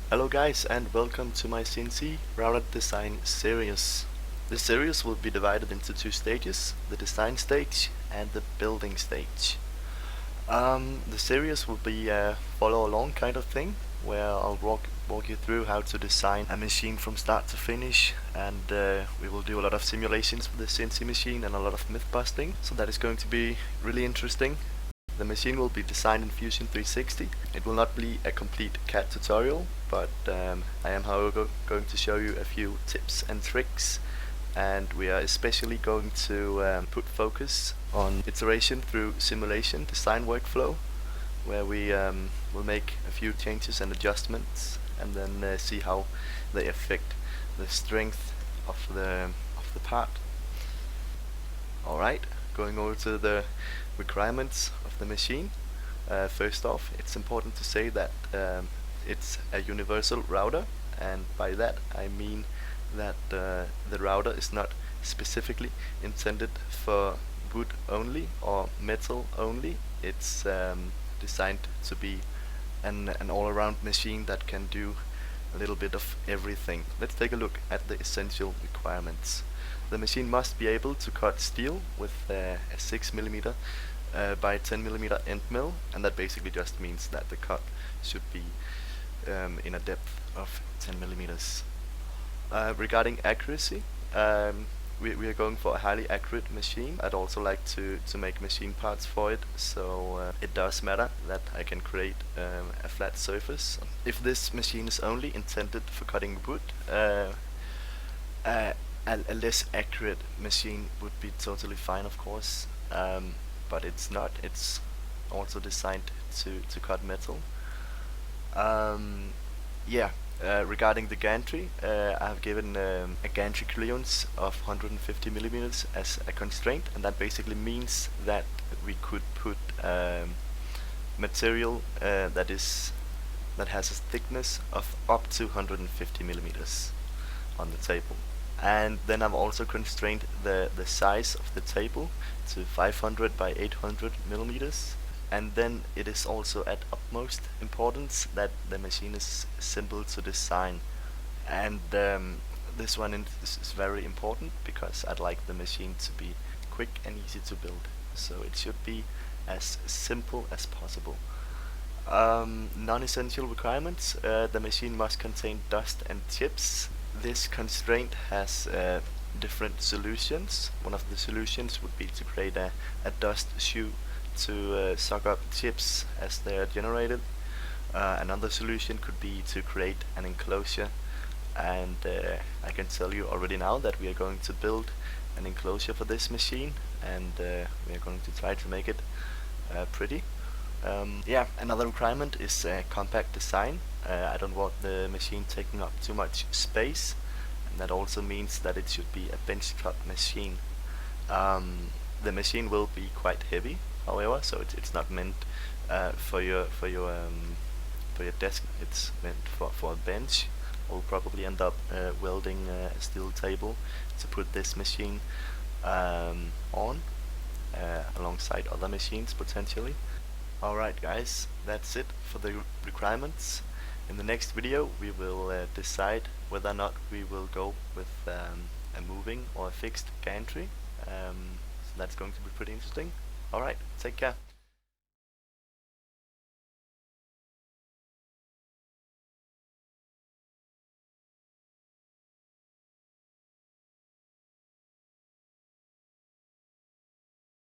Hello guys, and welcome to my CNC router design series. This series will be divided into two stages, the design stage and the building stage. The series will be a follow along kind of thing, where I'll walk you through how to design a machine from start to finish, and we will do a lot of simulations with the CNC machine and a lot of myth busting, so that is going to be really interesting. The machine will be designed in Fusion 360. It will not be a complete CAD tutorial, but I am however going to show you a few tips and tricks, and we are especially going to put focus on iteration through simulation design workflow, where we will make a few changes and adjustments and then see how they affect the strength of the part. Alright, going over to the requirements of the machine. First off, it's important to say that it's a universal router, and by that I mean that the router is not specifically intended for wood only or metal only. It's designed to be an all-around machine that can do a little bit of everything. Let's take a look at the essential requirements. The machine must be able to cut steel with a 6mm by 10mm end mill, and that basically just means that the cut should be in a depth of 10mm. Regarding accuracy, we are going for a highly accurate machine. I'd also like to make machine parts for it, so it does matter that I can create a flat surface. If this machine is only intended for cutting wood, a less accurate machine would be totally fine, of course, but it's not. It's also designed to cut metal. Regarding the gantry, I have given a gantry clearance of 150mm as a constraint, and that basically means that we could put material that has a thickness of up to 150mm on the table. And then I've also constrained the size of the table to 500 by 800mm. And then it is also at utmost importance that the machine is simple to design. And this one is very important because I'd like the machine to be quick and easy to build. So it should be as simple as possible. Non-essential requirements: the machine must contain dust and chips. This constraint has different solutions. One of the solutions would be to create a dust shoe to suck up chips as they are generated. Another solution could be to create an enclosure, and I can tell you already now that we are going to build an enclosure for this machine, and we are going to try to make it pretty. Another requirement is compact design. I don't want the machine taking up too much space, and that also means that it should be a bench top machine. The machine will be quite heavy, however, so it's not meant for your desk. It's meant for a bench. We'll probably end up welding a steel table to put this machine on alongside other machines potentially. Alright guys, that's it for the requirements. In the next video we will decide whether or not we will go with a moving or a fixed gantry. So that's going to be pretty interesting. Alright, take care.